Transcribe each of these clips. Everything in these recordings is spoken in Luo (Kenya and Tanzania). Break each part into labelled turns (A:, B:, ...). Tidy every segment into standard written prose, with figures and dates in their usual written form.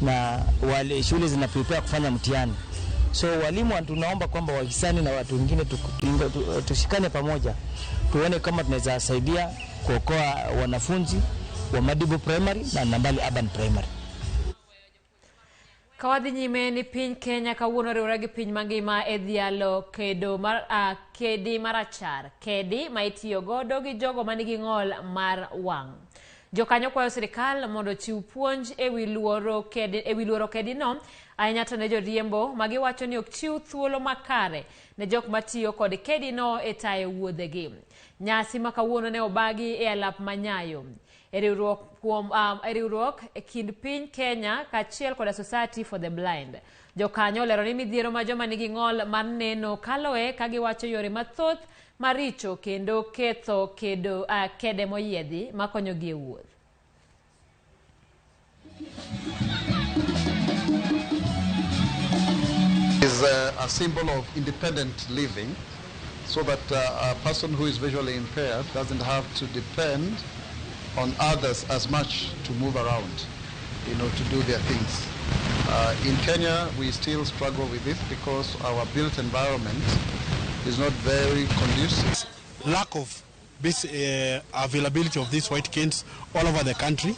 A: na wale shule zina prepare kufanya mtihani. So walimu tunaomba kwamba wahisani na watu wengine tushikane pamoja, tuone kama tunaweza saidia kuokoa wanafunzi wa Madibo Primary na Nambali Urban Primary.
B: Kawadhi nyime ni piny Kenya kawuono riwore gi piny mangima e dhialo kedi marachar, kedi ma itiyo godo gi jogo manigi ng'ol mar wang'. Jokanyo kwayo sirikal mondo chiw puonj e wi luoro kedi no, ahinya to ne joriembo ma giwacho ni ok chiw thuolo makare ne jok matiyo kod kedi no e tayo wuodhegi. Nyasi ma kawuono ne obagi e alap Manyayo. Riwruok e kind piny Kenya kaachiel kod Society for the Blind. Jokanyo lero ni midhiero ma joma nigi ng'ol mar neno kaloe ka giwacho yore mathoth maricho kendo ketho kede moyiedhi makonyogi e wuoth.
C: Is a symbol of independent living, so that a person who is visually impaired doesn't have to depend on others as much to move around, to do their things. In Kenya, we still struggle with this because our built environment is not very conducive.
D: Lack of this availability of these white canes all over the country,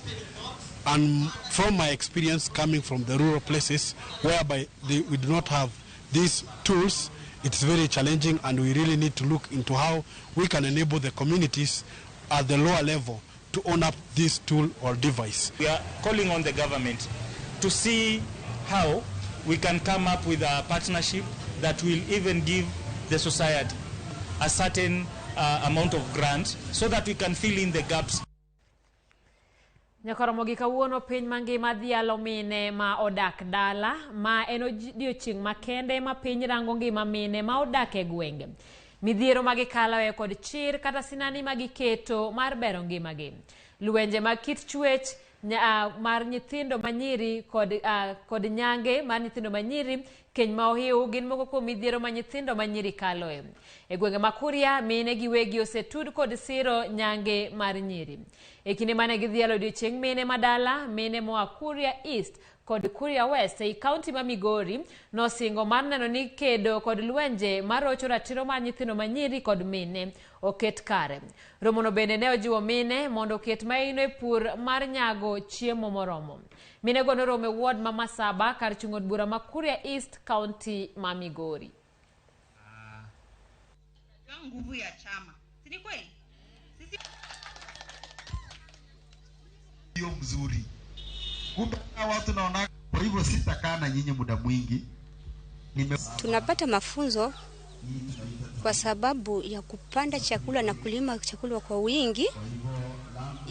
D: and from my experience coming from the rural places whereby we do not have these tools, it's very challenging, and we really need to look into how we can enable the communities at the lower level to own up this tool or device.
E: We are calling on the government to see how we can come up with a partnership that will even give the society a certain amount of grant so that we can fill in the gaps.
B: Ramogi kawuono piny mangima dhialo mine ma odak dala ma en odiochieng' makende ma piny rango ngima mine ma odak e gwenge. Midhiero magikaloe kod chir kata sinani magiketo mar bero ngimagi. Lwenje mag kit chwech mar nyithindo manyiri kod nyange mar nyithindo manyiri, keny ma ohiu gin moko kuom midhiero ma nyithindo manyiri kaloe. E gwenge ma Kuria, mine giwegi osetud kod siro nyange mar nyiri. E kinde mane gidhialo odiochieng' mine madala, mine moa Kuria East kod Kuria West ei kaunti ma Migori nosingo mar neno ni kedo kod lwenje marocho ratiro mar nyithindo manyiri kod mine oket kare. Romono bende ne ojiwo mine mondo oket maino e pur mar nyago chiemo moromo. Mine go norome ward ma Masaba kar chung'od bura ma Kuria East kaunti ma Migori.
F: Nguvu ya chama. Si kweli? Sisi
G: ndio mzuri. Kumbe watu naona, kwa hivyo sitakaa na nyinyi muda mwingi.
H: Tunapata mafunzo kwa sababu ya kupanda chakula na kulima chakula kwa wingi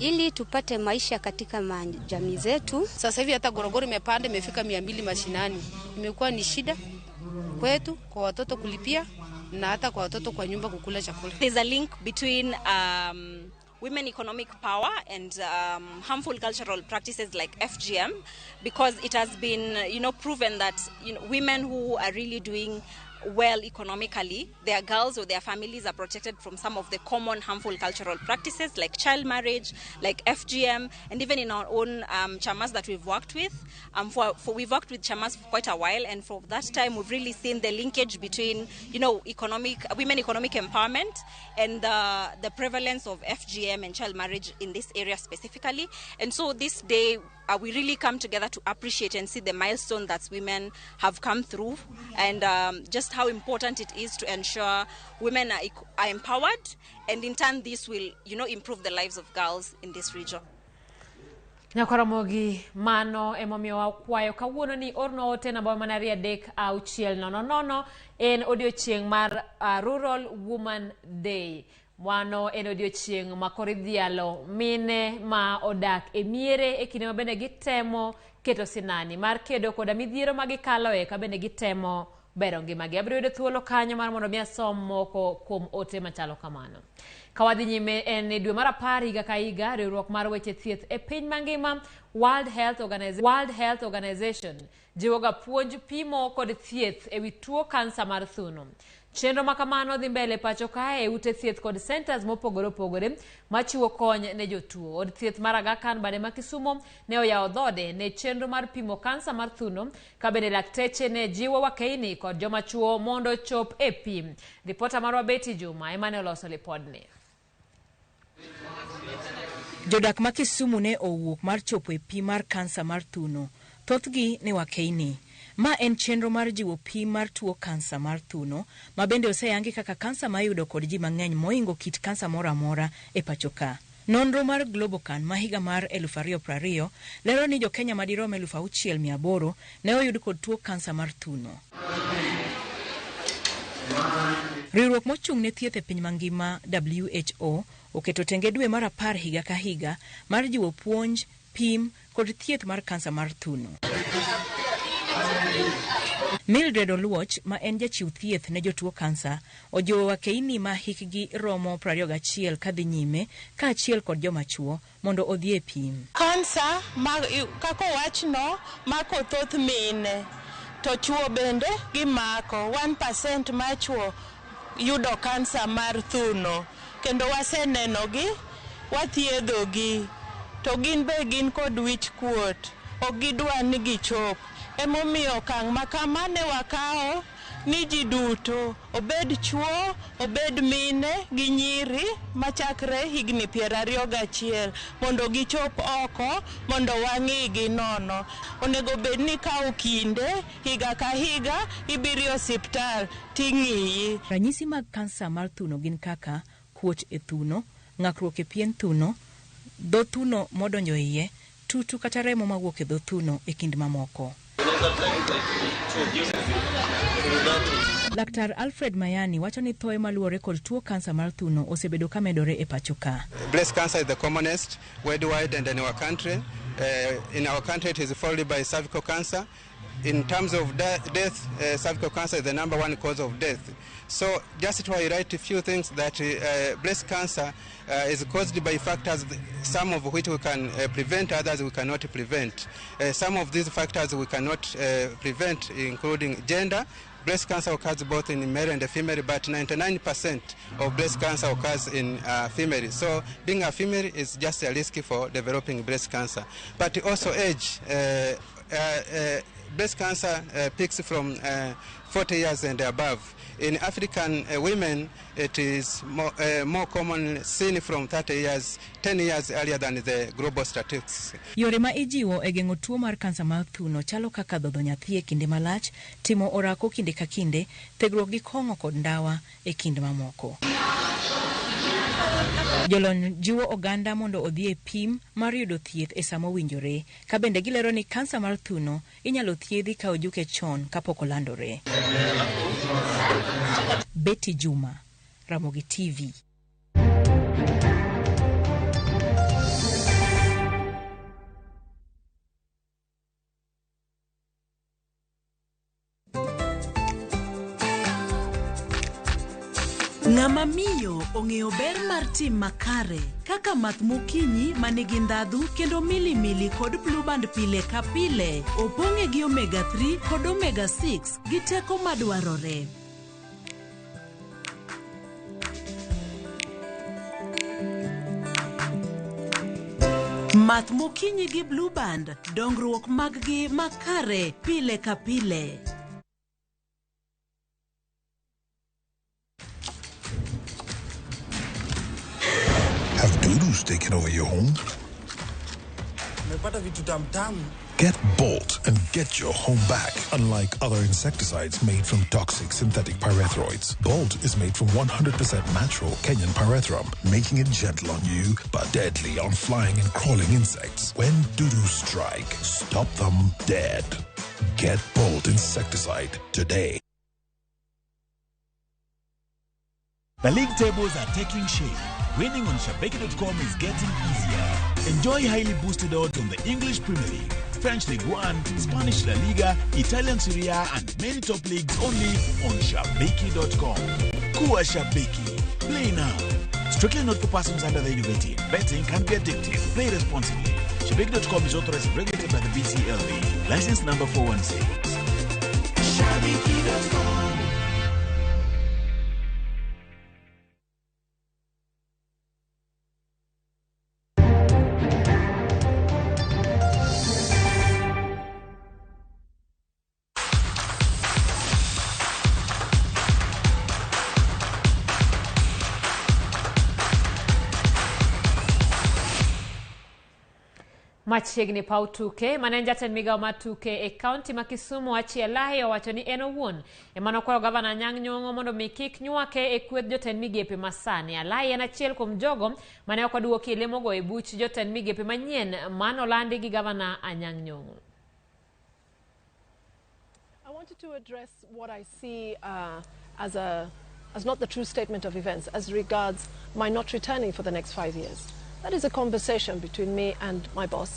H: ili tupate maisha katika jamii zetu.
I: Sasa hivi hata gorogoro imepanda, imefika 200 mashinani. Imekuwa ni shida kwetu kwa watoto kulipia na hata kwa watoto kwa nyumba kukula chakula.
J: There's a link between women economic power and harmful cultural practices like FGM, because it has been proven that women who are really doing well economically, their girls or their families are protected from some of the common harmful cultural practices like child marriage, like FGM, and even in our own chamas that we've worked with. We've worked with chamas for quite a while, and for that time we've really seen the linkage between women economic empowerment and the prevalence of FGM and child marriage in this area specifically. And so this day we really come together to appreciate and see the milestone that women have come through, and just how important it is to ensure women are empowered, and in turn this will improve the lives of girls in this region.
B: Ramogi mano emomiyo wakwayo kawuono ni orno ote namba manaria dek auchiel nono en odiochieng' mar Rural Woman Day. Wano en odiochieng' ma koridhialo mine ma odak e miere e kinde ma bende gitemo keto sinani mar kedo koda midhiero magikaloe ka bende gitemo bero ngimagi. Abiro yudo thuolo kanyo mar mondo mi asom moko kuom ote machalo kamano. Kawadhi nyime en dwe mar 10 higa ka higa, riwruok mar weche thieth e piny mangima World Health Organization jiwoga puonj pimo kod thieth e wi tuo kansa mar thuno. Chenro makamano dhi mbele pacho kae ute thieth kod centers mopogore opogore machiwo kony ne jotuo. Od thieth mar Aga Khan bade ma Kisumo ne oyawo dhode ne chenro mar pimo kansa mar thuno, ka bende lakteche ne jiwo wakeini kod joma chuo mondo chop e pim. Ripota marwa Betty Juma ema ne oloso lipodni.
K: Jodak ma Kisumu ne owuok mar chopo e pim mar kansa mar thuno. Thothgi ne wakeini. Ma en chenro mar jiwo pim mar tuo kansa mar thuno, ma bende oseyangi kaka kansa ma yudo kod ji mang'eny moingo kit kansa moro amora e pacho ka. Nonro mar Globocan ma higa mar 2020 lero ni Jo-Kenya madirom 6,800 ne oyud kod tuo kansa mar thuno. Riwruok mochung' ne thieth e piny mangima WHO oketo tenge dwe mar 10 higa ka higa mar jiwo puonj, pim kod thieth mar kansa mar thuno. Mildred Oluoch, ma en jachiw thieth ne jotuo kansa, ojiwo wakeini ma hikgi romo 21 kadhi nyime ka achiel kod joma chuo mondo odhi e pim.
L: Kansa kako wachno mako thoth mine, to chuo bende gimako 1% ma chuo yudo kansa mar thuno, kendo wasenenogi, wathiedhogi, to gin be gin kod wich kuot, ok gidwa ni gichop. Emomiyo okang' makama ne wakawo ni ji duto, obed chuo, obed mine gi nyiri machakre higni 21 mondo gichop oko, mondo wang'igi nono. Onego bed ni kawo kinde higa ka higa ibiro osiptal ting'iyi.
K: Ranyisi mag kansa mar thuno gin kaka kuot e thuno, ng'akruok e pien thuno, dho thuno modonjo iye, tutu kata remo mawuok e dho thuno e kind mamoko. Laktar Alfred Mayani wacho ni thoe maluore kod tuo kansa mar thuno osebedo ka medore e pacho ka.
M: Breast cancer is the commonest worldwide and in our country. In our country it is followed by cervical cancer. In terms of death, cervical cancer is the #1 cause of death. So just to highlight a few things that breast cancer is caused by factors, some of which we can prevent, others we cannot prevent. Some of these factors we cannot prevent, including gender. Breast cancer occurs both in male and female, but 99% of breast cancer occurs in female. So being a female is just a risk for developing breast cancer. But also age. Breast cancer peaks from 40 years and above. In African women, it is more commonly seen from 10 years earlier than the global statistics.
K: Yore ma ijiwo e geng'o tuo mar kansa mar thuno chalo kaka dhodho nyathi e kinde malach, timo orako kinde ka kinde, thegruok gi kong'o kod ndawa e kinde mamoko. Jolony jiwo oganda mondo odhi e pim mar yudo thieth e samo winjore, ka bende gilero ni kansa mar thuno inyalo thiedhi ka ojuke chon kapok olandore. Betty Juma, Ramogi TV.
N: Ng'ama miyo ong'eyo ber mar tim makare kaka math mokinyi manigi ndhadhu kendo milimili kod blueband pile ka pile, opong'e gi omega 3 kod omega 6 gi teko madwarore. Math mokinyi gi blueband, dongruok mag-gi makare pile ka pile.
O: Have doodles taken over your home? Get Bolt and get your home back. Unlike other insecticides made from toxic synthetic pyrethroids, Bolt is made from 100% natural Kenyan pyrethrum, making it gentle on you but deadly on flying and crawling insects. When doodoo strike, stop them dead. Get Bolt insecticide today.
P: The league tables are taking shape. Winning on Shabeki.com is getting easier. Enjoy highly boosted odds on the English Premier League, French Ligue 1, Spanish La Liga, Italian Serie A, and many top leagues only on Shabeki.com. Kuwa Shabeki. Play now. Strictly not for persons under the age of 18. Betting can be addictive. Play responsibly. Shabeki.com is authorized and regulated by the BCLB. License number 416. Shabeki.com.
B: Machiegni pau tuke, manen jatend migao mar tuke e kaunti ma Kisumu wachi Elahi owacho ni en owuon emano kwayo gavana Anyang' Nyong'o mondo mi kik nywake e kweth jotend migepe masani. Elahi en achiel kuom jogo mane ok oduoki lemo go e buch jotend migepe manyien manolandi gi gavana Anyang' Nyong'o.
Q: I wanted to address what I see as not the true statement of events as regards my not returning for the next 5 years. That is a conversation between me and my boss.